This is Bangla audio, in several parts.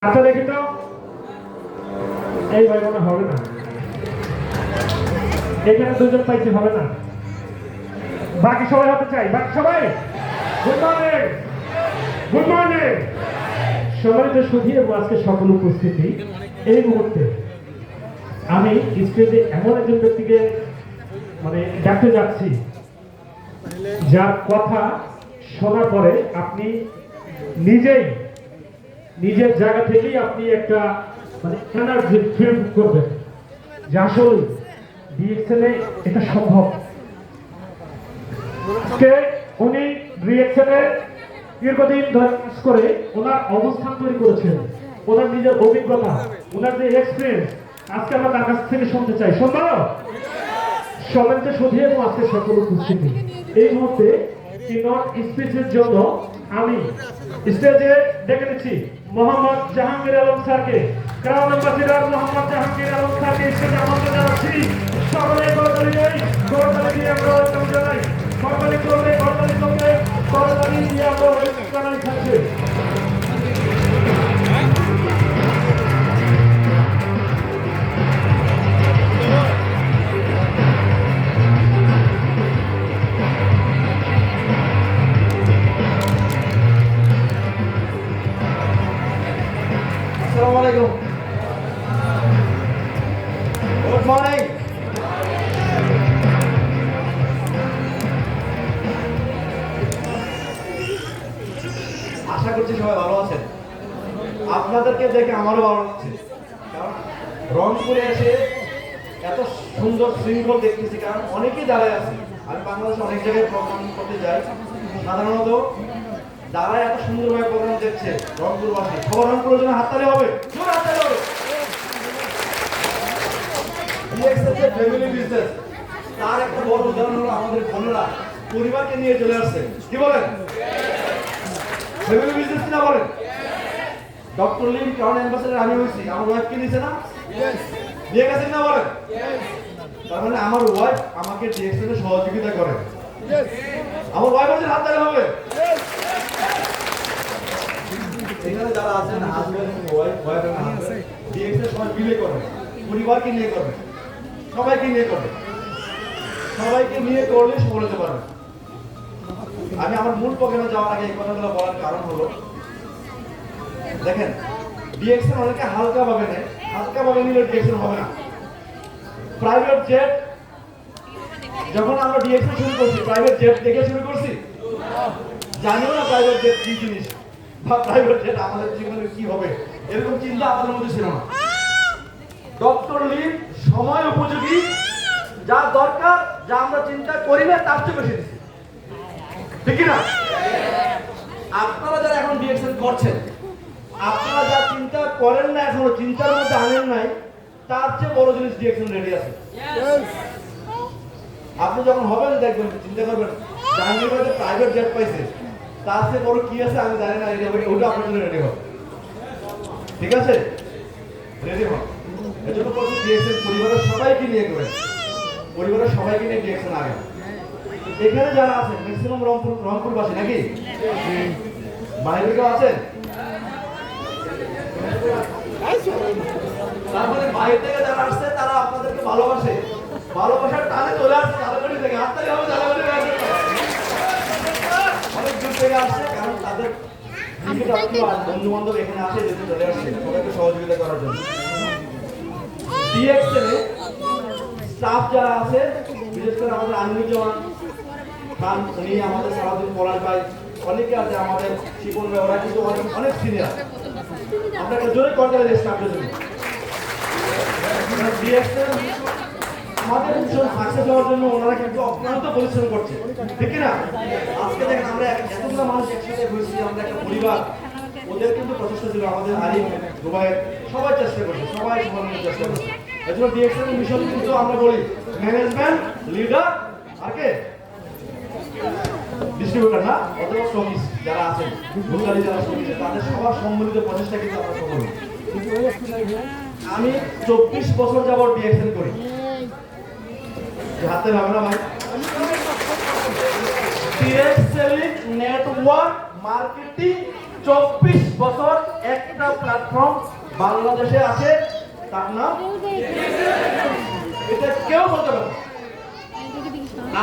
আচ্ছা দেখি তো এই ভাই মনে হবে না, এখানে দুজন পাইছি, হবে না, বাকি সবাই হতে চাই, বাকি সবাই। গুড মর্নিং, গুড মর্নিং সম্মানিত সুধী এবং আজকে সকল উপস্থিতি। এই মুহূর্তে আমি স্টেজে এমন একজন ব্যক্তিকে ডাকতে যাচ্ছি যার কথা শোনার পরে আপনি নিজের জায়গা থেকেই আপনি একটা এনার্জি ফিল করবেন যে আসলে ডিএক্সএলে এটা সম্ভব। উনি ডিএক্সএলে দীর্ঘদিন ধরে কাজ করে ওনার অবস্থান তৈরি করেছেন, ওনার নিজের অভিজ্ঞতা, ওনার যে এক্সপিরিয়েন্স আজকে আমরা তার কাছ থেকে শুনতে চাই। শুনবো সম্মানিত সুধী এবং আজকে সকল উপস্থিতি। এই মুহূর্তে স্পিচের জন্য আমি স্টেজে ডেকে নিচ্ছি মোহাম্মদ জাহাঙ্গীর আলম স্যারকে। ক্রাউন অ্যাম্বাসেডর মোহাম্মদ জাহাঙ্গীর আলম স্যারকে স্টেজে আমন্ত্রণ জানাচ্ছি। সকলে করতালি দিয়ে আমরা ওয়েলকাম জানাই। করতালি দিয়ে আমরা ওয়েলকাম জানাই থাকছে। Assalamualaikum. Good morning. আশা করছি সবাই ভালো আছেন। আপনাদেরকে দেখে আমারও ভালো লাগছে, কারণ রংপুরে এসে এত সুন্দর শৃঙ্খল দেখতেছি। কারণ অনেকেই দাঁড়ায় আছে, আমি বাংলাদেশে অনেক জায়গায় প্রোগ্রাম করতে যাই, সাধারণত দাঁড়ায় এত সুন্দরভাবে প্রোগ্রাম দেখছে রংপুরবাসী। সবার রংপুরের জন্য হাততালি হবে, হাততালি হবে। ফ্যামিলি বিজনেস, তার একটা বড় উদাহরণ হলো আমাদের বোনেরা পরিবারকে নিয়ে চলে আসছে। কি বলেন? ফ্যামিলি বিজনেস কিনা বলেন? ডক্টর লিম ক্রাউন অ্যাম্বাসেডর আমি হয়েছি, আমার ওয়াইফকে নিয়েছে না, নিয়ে গেছে কিনা বলেন? তার মানে আমার ওয়াইফ আমাকে ডিএক্সএলে সহযোগিতা করে। আমার ওয়াইফের হাততালি হবে। এখানে যারা আছেন husband wife and husband DXL সবাই মিলে করবে, পরিবারকে নিয়ে করবে, সবাইকে নিয়ে করবে। সবাইকে নিয়ে করলে সফল হতে পারবে। আমি আমার মূল প্রোগ্রামে যাওয়ার আগে এই কথাগুলো বলার কারণ হলো, দেখেন ডিএক্সএল অনেকে হালকা ভাবে নেয়, হালকা ভাবে নিলে ডিএক্সএল হবে না। প্রাইভেট জেট যখন আমরা ডিএক্সএল শুরু করছি, প্রাইভেট জেট দেখে শুরু করছি, জানিও না প্রাইভেট জেট কি জিনিস বা প্রাইভেট জেট আমাদের জীবনে কি হবে, এরকম চিন্তা আমাদের মধ্যে ছিল না। ডক্টর লিম সময় উপযোগী, যা দরকার, যা আমরা চিন্তা করি না তার চেয়ে বেশি দিচ্ছি, ঠিক না? আপনারা যারা এখন ডিএক্সএল করছেন, আপনারা যা চিন্তা করেন না, এখনো চিন্তার মধ্যে আনেন নাই, তার চেয়ে বড় জিনিস ডিএক্সএল রেডি আছে। আপনি যখন হবেন দেখবেন, চিন্তা করবেন জাহাঙ্গীর ভাই প্রাইভেট জেট পাইছে, তার চেয়ে বড় কি আছে আমি জানি না, ওইটা আপনার জন্য রেডি হবে, ঠিক আছে? রেডি হন। এর জন্য বলছি ডিএক্সএল পরিবারের সবাইকে নিয়ে করবেন, পরিবারের সবাইকে নিয়ে ডিএক্সএল আগে। এখানে যারা আছেন ম্যাক্সিমাম রংপুরবাসী নাকি? বাইরে কেউ আছেন? তারপরে বাইরে থেকে যারা আসছে তারা আপনাদেরকে ভালোবাসে, ভালোবাসার টানে চলে আসছে ঝালকাঠি থেকে। হাততালি হবে ঝালকাঠি থেকে, অনেক দূর থেকে আসছে, কারণ তাদের বন্ধু বান্ধব এখানে আসে, যেতে চলে আসছে সবাইকে সহযোগিতা করার জন্য। ডিএক্সএলে স্টাফ যারা আছে, বিশেষ করে আমাদের আনন্দজওয়ান খান, উনি আমাদের সারাদিন পড়ার ভাই, অনেকে আছে আমাদের শিপন ভাই, ওরা কিন্তু অনেক সিনিয়র। আমরা একটা জোরে করতে পারি স্টাফের জন্য। ডিএক্সএল আমাদের ভীষণ সাকসেস হওয়ার জন্য ওনারা কিন্তু অক্লান্ত পরিশ্রম করছে, ঠিক না? আজকে দেখেন আমরা এতগুলো মানুষ একসাথে হয়েছি, আমরা একটা পরিবার। ওদের কিন্তু প্রচেষ্টা ছিল, আমাদের আরিফ দুবাইয়ের সবাই চেষ্টা করছে, সবাই সবার চেষ্টা করছে। এই জন্য ডিএক্সএল মিশন কিন্তু আমরা বলি ম্যানেজমেন্ট, লিডার আর কে ডিস্ট্রিবিউটর না, অথবা শ্রমিক যারা আছেন, ভূতালী যারা শ্রমিক, তাদের সবার সম্মিলিত প্রচেষ্টা কিন্তু আমরা সফল হই। আমি 24 বছর যাবত ডিএক্সএল করি, হাতে হবে না ভাই। ডিএক্সএল নেটওয়ার্ক মার্কেটিং 24 বছর একটা প্ল্যাটফর্ম বাংলাদেশে আছে, তার নাম এটা কেউ বলতে পারে না।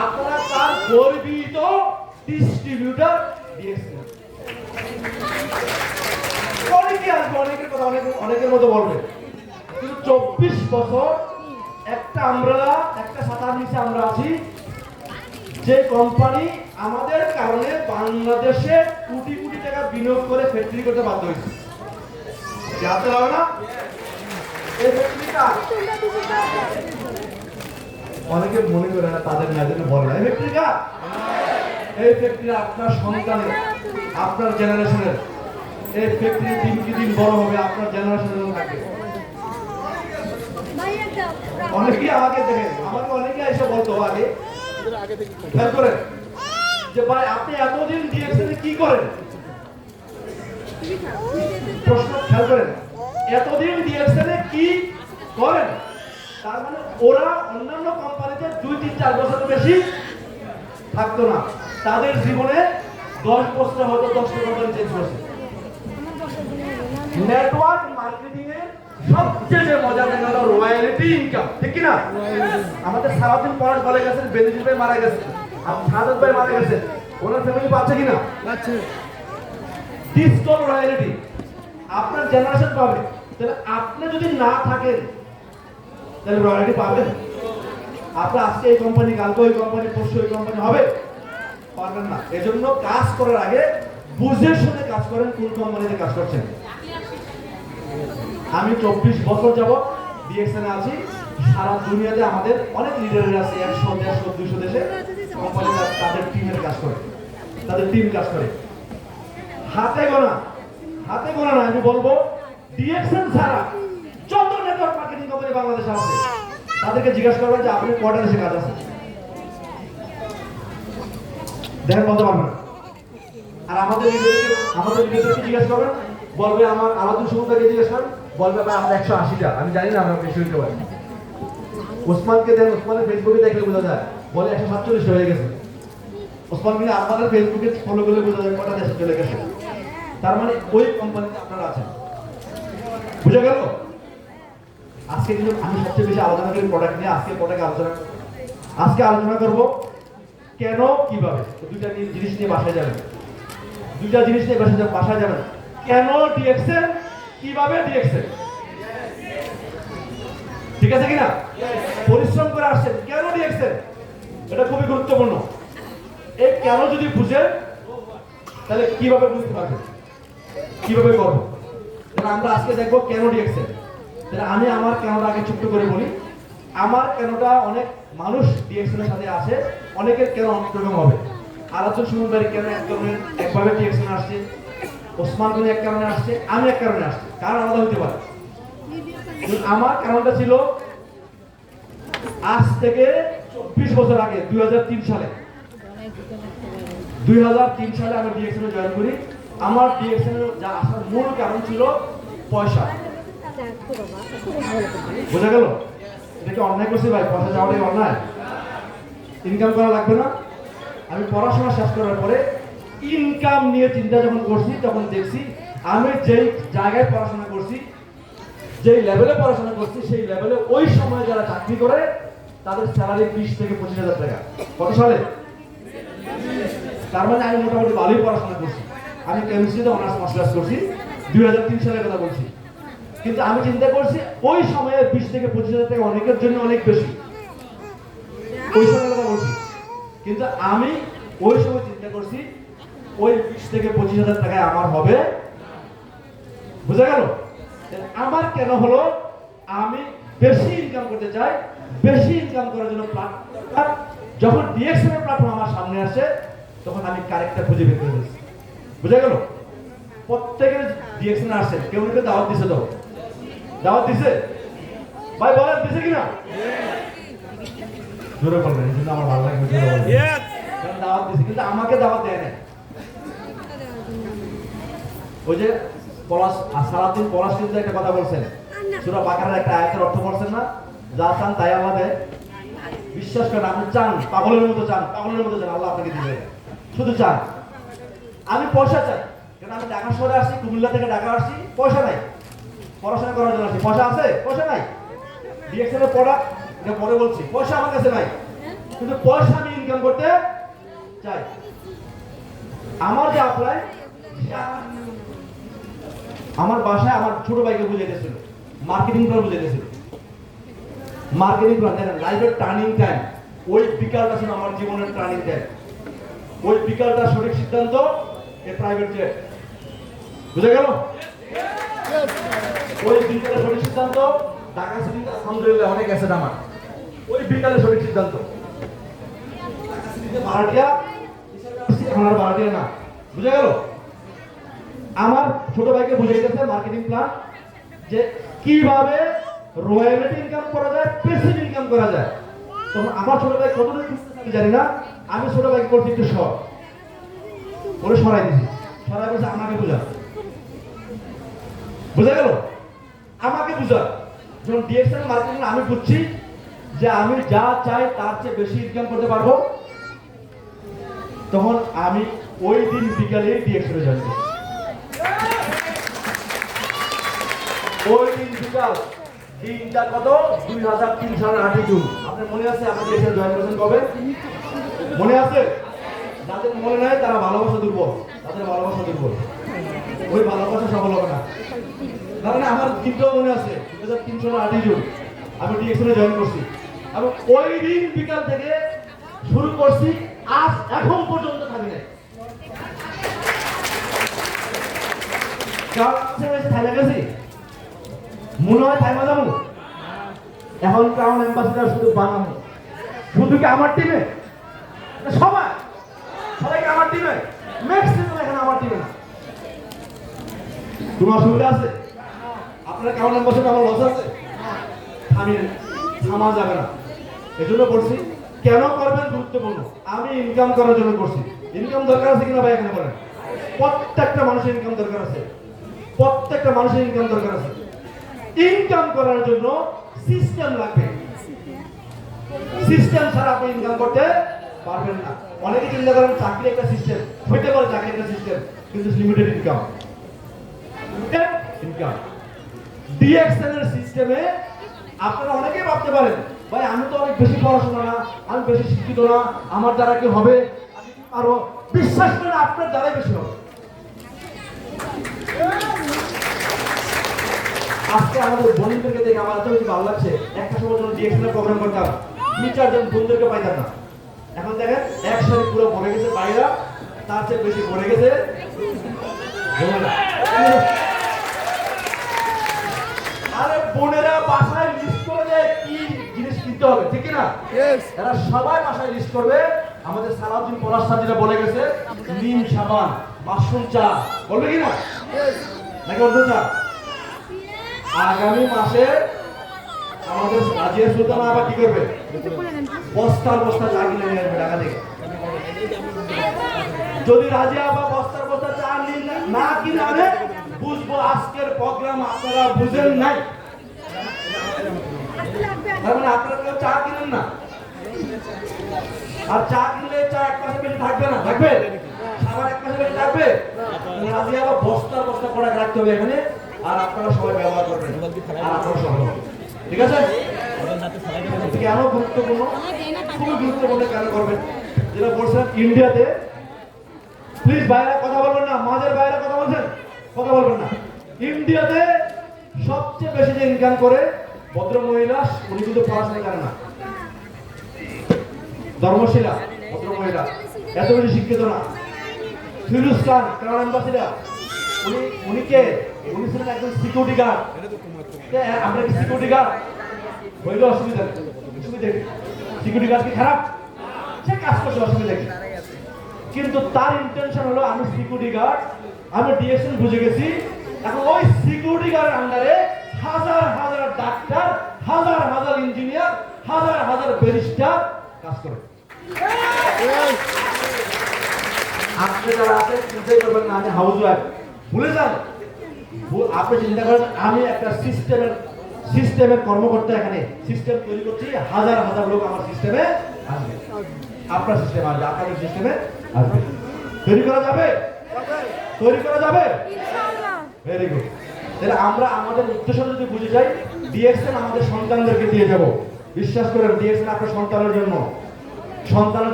আপনারা তার গর্বিত ডিস্ট্রিবিউটর ডিএক্সএন। অনেকে আসবে, অনেকের কথা অনেকের মতো বলবে, কিন্তু 24 বছর একটা আমব্রেলা, একটা ছাতার নিচে আমরা আছি, যে কোম্পানি আমাদের কারণে বাংলাদেশে কোটি কোটি টাকা বিনিয়োগ করে ফ্যাক্টরি করতে বাধ্য হয়েছে। জানতে হবে না এই ফ্যাক্টরিটা অনেকে মনে করে না, তাদের না জন্য বলে না। এই ফ্যাক্টরিটা, এই ফ্যাক্টরি আপনার সন্তানের, আপনার জেনারেশনের, এই ফ্যাক্টরি দিন কি দিন বড় হবে, আপনার জেনারেশনের থাকবে। অনেকেই আমাকে দেখেন, আমাকে অনেকে এসে বলতো আগে, খেয়াল করেন যে ভাই আপনি এতদিন ডিএক্সএন কি করেন, প্রশ্ন খেয়াল করেন, এতদিন ডিএক্সএন কি করেন? তার মানে ওরা অন্যান্য কোম্পানিতে 2-3-4 বছর বেশি থাকতো না, তাদের জীবনে 10 বছর হয়তো 10টা কোম্পানি চেঞ্জ করছে। নেটওয়ার্ক মার্কেটিং এর সবচেয়ে মজার জায়গা হলো রয়্যালিটি ইনকাম, ঠিক কি না? আমাদের সারাদিন পরাশ বলে গেছেন, বেনিফিট ভাই মারা গেছে, আর সাদাত ভাই মারা গেছে, ওনার ফ্যামিলি পাচ্ছে কিনা? পাচ্ছে। ডিজিটাল রয়্যালিটি আপনার জেনারেশন পাবে, তাহলে আপনি যদি না থাকেন তাহলে রয়্যালিটি পাবেন? আপনি আজকে এই কোম্পানি, কালকে ওই কোম্পানি, পরশু ওই কোম্পানি হবে, পারবেন না। এজন্য কাজ করার আগে বুঝে শুনে কাজ করেন, কোন কোম্পানিতে কাজ করছেন। আমি 24 বছর যাবত ডিএক্সএন আছি, সারা দুনিয়াতে আমাদের অনেক লিডার আছে, 100, 150, 200 দেশে কোম্পানি তাদের টিমের কাজ করে, তাদের টিম কাজ করে। হাতে গোনা না, আমি বলবো ডিএক্সএন ছাড়া যত নেটওয়ার্ক মার্কেটিং কোম্পানি বাংলাদেশে আছে তাদেরকে জিজ্ঞাসা করবেন যে আপনি কয়টা দেশে কাজ আছে, দেখেন বলতে পারবেন না। আর আমাদের লিডারকে জিজ্ঞাসা করবেন, বলবে আমার আলাদা সমুদ্রকে জিজ্ঞাসা করেন, বলবে ভাই আমরা 180টা, আমি জানি না আমরা বেশি হইতে পারি। ওসমানকে দেখেন, ওসমানের ফেসবুকে দেখলে বোঝা যায়, বলে 147 হয়ে গেছে। ওসমান কিন্তু আপনাদের ফেসবুকে ফলো করলে বোঝা যায় কটা দেশে চলে গেছে। তার মানে ওই কোম্পানিতে আপনারা আছেন, বুঝা গেল? আজকে কিন্তু আমি সবচেয়ে বেশি আলোচনা করি প্রোডাক্ট নিয়ে। আজকে আলোচনা করব কেন, কিভাবে। দুইটা জিনিস নিয়ে বাসায় যাবেন, কেন ডিএক্সএন, কিভাবে ডিএক্সএন, ঠিক আছে কিনা? পরিশ্রম করে আসছেন, কেন ডিএক্সএন, এটা খুবই গুরুত্বপূর্ণ। এই কেন যদি বুঝেন তাহলে কিভাবে বুঝতে পারবেন, কিভাবে করবো। আমরা আজকে দেখবো কেন ডিএক্সএন। আমি আমার কেনটা আগে ছোট্ট করে বলি। আমার কেনটা অনেক মানুষ ডিএক্সএন এর সাথে আসে, অনেকের কেন অনেক রকম হবে। আলোচন সুমন কেন একভাবে ডিএক্সএন আসছে, ওসমান কোন এক কারণে আসছে, আমি এক কারণে আসছি, কারণ আলাদা হতে পারে। আমার কারণটা ছিল আজ থেকে 24 বছর আগে, 2003 সালে আমি ডিএক্সএন এ জয়েন করি। আমার ডিএক্সএন এ যা আসার মূল কারণ ছিল পয়সা। বোঝা গেল? এটা কি অন্যায় করছি ভাই? পয়সা যাওয়াটাই অন্যায়? ইনকাম করা লাগবে না? আমি পড়াশোনা শেষ করার পরে ইনকাম নিয়ে চিন্তা যখন করছি, তখন দেখছি আমি যেই জায়গায় পড়াশোনা করছি, যেই লেভেলে পড়াশোনা করছি, সেই লেভেলে ওই সময় যারা চাকরি করে তাদের স্যালারি 20 থেকে 25,000 টাকা। কত সালে? তার মানে আমি মোটামুটি ভালোই পড়াশোনা করছি। আমি কেমিস্ট্রিতে অনার্স মাস্টার্স করছি, 2003 সালের কথা বলছি। কিন্তু আমি চিন্তা করছি ওই সময়ে 20 থেকে 25,000 টাকা অনেকের জন্য অনেক বেশি, ওই সময়ের কথা বলছি। কিন্তু আমি ওই সময় চিন্তা করছি ওই 20 থেকে 25,000 টাকায় আমার হবে। বুঝা গেল? আমার কেন হলো, আমি বেশি ইনকাম করতে চাই। বেশি ইনকাম করার জন্য প্ল্যাটফর্ম, যখন ডিএক্সএন এর প্ল্যাটফর্ম আমার সামনে আসে তখন আমি কারেক্টটা খুঁজে বের করে দিচ্ছি। বুঝা গেল? প্রত্যেকের ডিএক্সএন আসছে, কেউ কেউ দাওয়াত দিছে, তো দাওয়াত দিছে ভাই, বলেন দিছে কিনা? জোরে বলবেন, এই জন্য আমার ভালো লাগবে, জোরে বলবেন। দাওয়াত দিছে, কিন্তু আমাকে দাওয়াত দেয় না। ওই যে সারাদিন পলাশ কিন্তু একটা কথা বলছেন, সূরা বাকারার একটা আয়াতের অর্থ বলছেন না, যা চান তাই আল্লাহ দেয়। বিশ্বাস করেন, আপনি চান, পাগলের মতো চান, আল্লাহ আপনাকে দিবে। শুধু চান। আমি পয়সা চাই, কারণ আমি ঢাকা শহরে আসছি, কুমিল্লা থেকে ঢাকা আসছি, পয়সা নাই পড়াশোনা করার জন্য আসছি। পয়সা আছে? পয়সা নাই। ডিএক্সএল এর প্রোডাক্ট এটা পরে বলছি, পয়সা আমার কাছে নাই, কিন্তু পয়সা আমি ইনকাম করতে চাই। আমার যে অ্যাপ্লাই, আমার বাসায় আমার ছোট ভাইকে বুঝাইতেছিল, মার্কেটিং প্ল্যান বুঝাইতেছিল। মার্কেটিং প্ল্যান দেখেন, লাইফের টার্নিং টাইম, ওই বিকালটা ছিল আমার জীবনের টার্নিং টাইম। ওই বিকালটা সঠিক সিদ্ধান্ত, এ প্রাইভেট জেট, বুঝে গেল? ওই বিকালে সঠিক সিদ্ধান্ত, ঢাকা সিটি আলহামদুলিল্লাহ অনেক অ্যাসেট আমার। ওই বিকালে সঠিক সিদ্ধান্ত, ঢাকা সিটিতে ভাড়াটিয়া, আমার ভাড়াটিয়া না, বুঝে গেল? আমার ছোট ভাইকে বুঝাইতেছে মার্কেটিং প্ল্যান, যে কিভাবে রয়্যালিটি ইনকাম করা যায়, প্যাসিভ ইনকাম করা যায়। তখন আমার ছোট ভাই কতটা বুঝতেছে আমি জানি না, আমি ছোট ভাইকে করছি একটু সর, ওরে সরাই দিছি, সরাই বলছে আমাকে বুঝা, বুঝা গেল? আমাকে বুঝা। যখন ডিএক্সএল মার্কেটিং আমি বুঝছি যে আমি যা চাই তার চেয়ে বেশি ইনকাম করতে পারবো, তখন আমি ওই দিন বিকালে ডিএক্সএল জয়েন করি। ওই দিন বিকাল, দিনটা কত? 2003 সালের 8 জুন। আপনার মনে আছে আমাদের এখানে জয়েন করেছেন কবে? মনে আছে? যাদের মনে নাই তারা ভালোবাসা দুর্বল, তাদের ভালোবাসা দুর্বল, ওই ভালোবাসা সফল হবে না। কারণ আমার দিনটাও মনে আছে, 2003 সালের 8 জুন আমি ডিএক্সএল জয়েন করছি। আমি ওই দিন বিকাল থেকে শুরু করছি, আজ এখন পর্যন্ত থামি নাই। থাইলা গেছি, মনে হয় থাইমা যাবো। এখন ক্রাউন অ্যাম্বাসিডার শুধু বানাবো, শুধু কি আমার টিমে? সবাই সবাইকে আমার টিমে, ম্যাক্সিমাম এখন আমার টিমে না। কোনো অসুবিধা আছে? আপনার ক্রাউন অ্যাম্বাসিডার আমার লস আছে? থামা যাবে না। এজন্য করছি। কেন করবেন গুরুত্বপূর্ণ, আমি ইনকাম করার জন্য করছি। ইনকাম দরকার আছে কিনা ভাই এখানে বলেন? প্রত্যেকটা মানুষের ইনকাম দরকার আছে, প্রত্যেকটা মানুষের ইনকাম দরকার আছে। ইনকাম করার জন্য সিস্টেম লাগবে, সিস্টেম ছাড়া আপনি ইনকাম করতে পারবেন না। অনেকে চিন্তা করেন চাকরি একটা সিস্টেম, হইতে পারে চাকরি একটা সিস্টেম, কিন্তু লিমিটেড ইনকাম। ইনকাম ডিএক্সএল এর সিস্টেমে আপনারা অনেকেই ভাবতে পারেন ভাই আমি তো অনেক বেশি পড়াশোনা না, আমি বেশি শিক্ষিত না, আমার দ্বারা কি হবে? আরো বিশ্বাস করেন আপনার দ্বারাই বেশি হবে। আজকে আমাদের বন্ধুদেরকে দেখে আমার এত বেশি ভালো লাগছে। একটা সময় যখন ডিএক্সএল প্রোগ্রাম করতাম, 2-4 জন বন্ধুদেরকে পাইতাম না। এখন দেখেন একসাথে পুরো ভরে গেছে বাইরা, তার চেয়ে বেশি ভরে গেছে বোনেরা। আরে বোনেরা বাসায় লিস্ট করে দেয় কি জিনিস কিনতে হবে, ঠিক না? এরা সবাই বাসায় লিস্ট করবে। আমাদের সালাউদ্দিন পলাশ স্যার যেটা বলে গেছে, নিম সাবান, মাশরুম চা, বলবে কিনা? নাকি অন্য চা? আগামী মাসে আমাদের রাজিয়া সুলতানা আবার কি করবে? বস্তার বস্তা চা কিনে নিয়ে আসবে ঢাকা থেকে। যদি রাজিয়া আবার বস্তার বস্তা চা না কিনে আনে, বুঝবো আজকের প্রোগ্রাম আপনারা বুঝেন নাই। তার মানে আপনারা কেউ চা কিনেন না, আর চা কিনলে চা এক মাসে বেশি থাকবে না, থাকবে? সাবান এক মাসে বেশি থাকবে? রাজিয়া আবার বস্তার বস্তা করে রাখতে হবে এখানে, আর আপনারা সবাই ব্যবহার করবেন, আর আপনারা সফল হবেন। ঠিক আছে? কেন গুরুত্বপূর্ণ? খুবই গুরুত্বপূর্ণ। কেন করবেন? যেটা বলছিলাম ইন্ডিয়াতে, প্লিজ বাইরে কথা বলবেন না, মাঝের বাইরে কথা বলছেন, কথা বলবেন না। ইন্ডিয়াতে সবচেয়ে বেশি যে ইনকাম করে ভদ্র মহিলা, উনি কিন্তু পড়াশোনা করেন না, ধর্মশীলা ভদ্র মহিলা, এত বেশি শিক্ষিত না। ফিরোজ খান ক্রাউন অ্যাম্বাসিডার, উনি কে? উনি ছিলেন একজন সিকিউরিটি গার্ড। আমরা কি সিকিউরিটি গার্ড হইলে অসুবিধা নেই, সিকিউরিটি গার্ড কি খারাপ? সে কাজ করছে, অসুবিধা কি? কিন্তু তার ইন্টেনশন হলো আমি সিকিউরিটি গার্ড, আমি ডিএক্সএল বুঝে গেছি। এখন ওই সিকিউরিটি গার্ডের আন্ডারে হাজার হাজার ডাক্তার, হাজার হাজার ইঞ্জিনিয়ার, হাজার হাজার ব্যারিস্টার কাজ করে। আপনি যারা আছেন চিন্তাই করবেন না আমি হাউস ওয়াইফ, ভুলে যান। আপনি চিন্তা করেন আমি একটা সিস্টেমের কর্মকর্তা, এখানে সিস্টেম তৈরি করছি, হাজার হাজার লোক আমার সিস্টেমে আসবে, আপনার সিস্টেমে আসবে, আপনাদের সিস্টেমে আসবে। তৈরি করা যাবে? তৈরি করা যাবে? Very good. তাহলে আমরা আমাদের উদ্দেশ্য যদি বুঝে যাই, ডিএক্সএন আমাদের সন্তানদেরকে দিয়ে যাব। বিশ্বাস করেন, ডিএক্সএন আপনার সন্তানের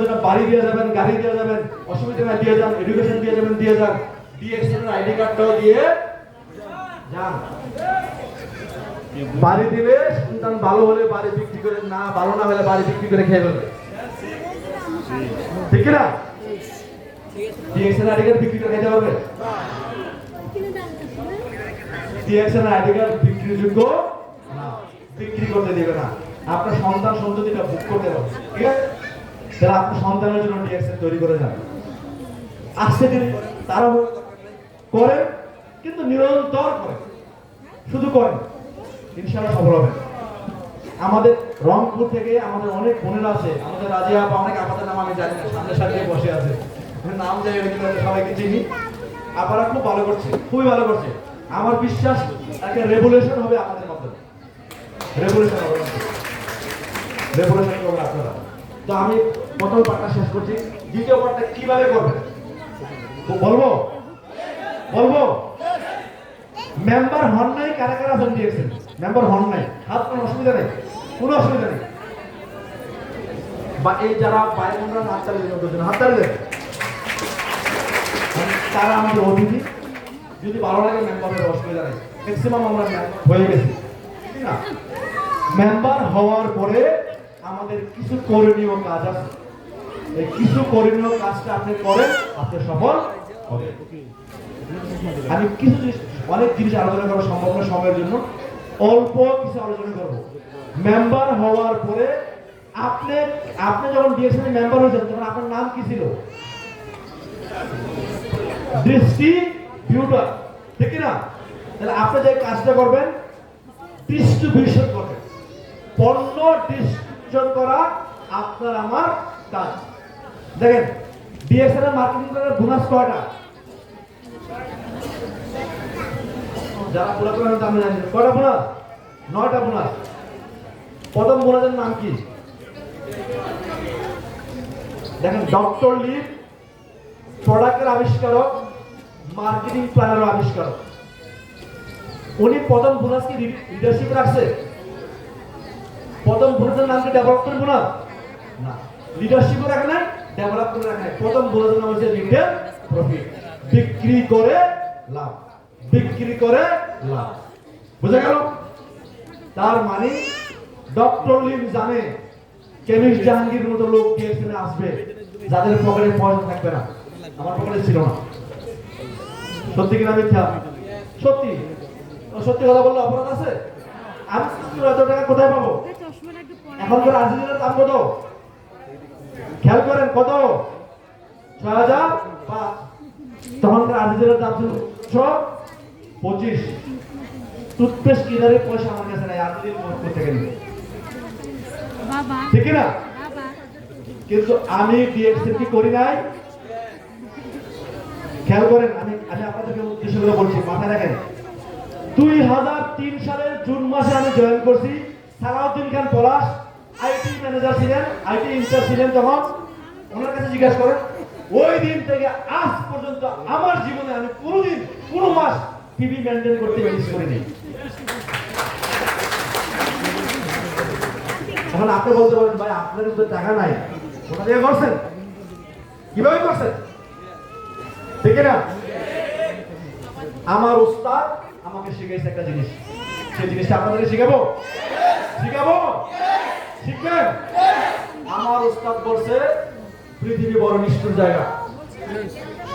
জন্য বাড়ি দিয়ে যাবেন, গাড়ি দিয়ে যাবেন, অসুবিধা না দিয়ে যান, এডুকেশন দিয়ে যাবেন, দিয়ে যান। ডিএক্সএন এর আইডি কার্ডটাও দিয়ে যান। বাড়ি দিলে সন্তান ভালো হলে বাড়ি বিক্রি করে, না ভালো না হলে বাড়ি বিক্রি করে খেয়ে ফেলবে, ঠিক না? ডিএক্সএন আইডি কার্ড বিক্রি করে খেতে পারবে? ডিএক্সএন আইডি কার্ড বিক্রিযোগ্য না, বিক্রি করতে দেবে না। আপনার সন্তান সন্ততিটা বুক করতে পারবে, ঠিক আছে? তাহলে আপনার সন্তানের জন্য ডিএক্সএন তৈরি করে যান। আজকে দিন তারা করে, কিন্তু নিরন্তর করে, শুধু করেন, ইনশাআল্লাহ সফল হবে। আমাদের রংপুর থেকে আমাদের অনেক বোনেরা আছে, আমাদের রাজিয়া আপা, অনেক আপাদের নাম আমি জানি না, সামনে সামনে বসে আছে, আমি নাম জানি না, সবাইকে চিনি। আপারা খুব ভালো করছে, খুবই ভালো করছে। আমার বিশ্বাস একটা রেভলিউশন হবে আমাদের মাধ্যমে, রেভলিউশন হবে, রেভলিউশন করবেন আপনারা। তো আমি প্রথম পার্টটা শেষ করছি, দ্বিতীয় পার্টটা কিভাবে করবেন বলবো বলবো মেম্বার হন নাই, কারা কারা আছেন দিয়েছেন? মেম্বার হন নাই, হাত কোনো অসুবিধা নেই, কোনো অসুবিধা নেই। বা এই যারা বাইরে বোনরা হাত তালি দেন, হাত তালি দেন, তারা আমাদের অতিথি। যদি ভালো লাগে মেম্বারের অসুবিধা নেই, ম্যাক্সিমাম আমরা হয়ে গেছি, ঠিক না? মেম্বার হওয়ার পরে আমাদের কিছু করণীয় কাজ আছে, এই কিছু করণীয় কাজটা আপনি করেন, আপনি সফল হবে। আমি কিছু অনেক জিনিস আলোচনা করা সম্ভব না সময়ের জন্য, অল্প কিছু আলোচনা করব। মেম্বার হওয়ার পরে আপনি আপনি যখন ডিএক্সএন মেম্বার হয়েছেন, তখন আপনার নাম কি ছিল? ডিস্ট্রিবিউটর, ঠিক না? তাহলে আপনি যে কাজটা করবেন, ডিস্ট্রিবিউশন করবেন, পণ্য ডিস্ট্রিবিউশন করা আপনার আমার কাজ। দেখেন ডিএক্সএন এর মার্কেটিং করার বোনাস কয়টা? যারা পুরাতন হয়তো আমি জানি কয়টা বোনাস? 9টা বোনাস। প্রথম বোনাসের নাম কি? দেখেন, ডক্টর লিভ প্রোডাক্টের আবিষ্কারক, মার্কেটিং প্ল্যানের আবিষ্কারক। উনি প্রথম বোনাস কি লিডারশিপ রাখছে? প্রথম বোনাসের নাম কি ডেভেলপমেন্ট বোনাস? না, লিডারশিপও রাখে নাই, ডেভেলপমেন্ট রাখে নাই। প্রথম বোনাসের নাম হচ্ছে রিটেল প্রফিট, বিক্রি করে লাভ, বিক্রি করে লাভ। বুঝা গেল? তার মানে ডক্টর লিম জানে কেমিস্ট জাহাঙ্গীর মতো লোক ডিএক্সএনে আসবে যাদের পকেটে পয়সা থাকবে না। আমার পকেটে ছিল না, সত্যি কিনা মিথ্যা? সত্যি। সত্যি কথা বললে অপরাধ আছে? আমি এত টাকা কোথায় পাবো? এখনকার আর্জেন্টিনার দাম কত খেয়াল করেন, কত? 6005। তখনকার আর্জেন্টিনার দাম ছিল 125। টুথপেস্ট কিনারে পয়সা আমার কাছে নাই, আর্জেন্টিনা মোট করতে গেলে, ঠিক না? কিন্তু আমি ডিএক্সএন কি করি নাই? খেয়াল করেন, আমি আপনাদেরকে উদ্দেশ্য করে বলছি, মাথায় রাখেন। 2003 সালের জুন মাসে আমি জয়েন করছি। সালাউদ্দিন খান পলাশ আইটি ম্যানেজার ছিলেন, আইটি ইনচার্জ ছিলেন তখন। ওনার কাছে জিজ্ঞাসা করেন, ওই দিন থেকে আজ পর্যন্ত আমার জীবনে আমি কোনোদিন কোনো মাস পিবি মেনটেন করতে মিস করিনি। এখন আপনি বলতে পারেন, ভাই আপনার তো টাকা নাই, কোথা থেকে করছেন, কিভাবে করছেন, ঠিক না? আমার উস্তাদ আমাকে শিখাইছে একটা জিনিস, সেই জিনিসটা আপনাদেরকে শিখাবো, শিখাবো, শিখবেন। আমার উস্তাদ বলছে, পৃথিবী বড় নিষ্ঠুর জায়গা,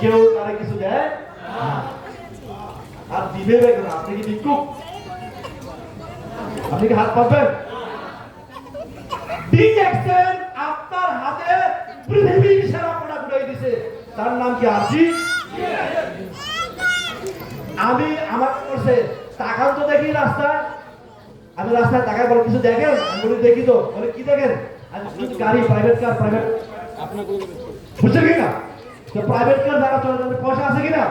কেউ তারে কিছু দেয় না, আর দিবে কেন? আপনি কি ভিক্ষুক? আপনি কি হাত পাবেন? ডিএক্সএন আপনার হাতে পৃথিবীর সেরা প্রোডাক্ট উঠাই দিছে, তার নাম কি? আরজি। আমি আমার করছে তাকান তো দেখি রাস্তায়, আমি রাস্তায় তাকায় বলে কিছু দেখেন? আমি বলি দেখি তো। বলে কি দেখেন? গাড়ি, প্রাইভেট কার, প্রাইভেট, বুঝছেন কিনা? তো প্রাইভেট কার যারা চলে যাবে, পয়সা আছে কিনা?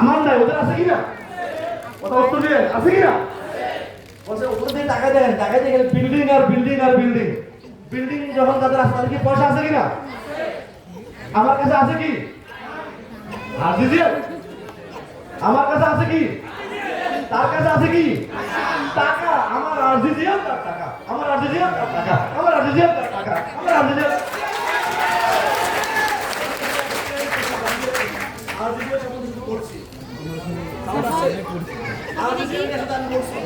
আমার নাই, ওদের আছে কিনা? কথা উত্তর দিলেন, আছে কিনা? বলছে ওদের দিয়ে টাকায় দেখেন, টাকায় দেখেন বিল্ডিং আর বিল্ডিং আর বিল্ডিং, বিল্ডিং যখন তাদের আছে, তাদের কি পয়সা আছে কিনা? আমার কাছে আছে কি? আরজিজিএল আমার কাছে আছে কি? তার কাছে আছে কি? টাকা। আমার আরজিজিএল তার টাকা, আমার আরজিজিএল তার টাকা, আমার আরজিজিএল তার টাকা, আমার আরজিজিএল আরজিজিএল সম্বন্ধে শুধু করছি। আরজিজিএল এর সাথে আমি করছি।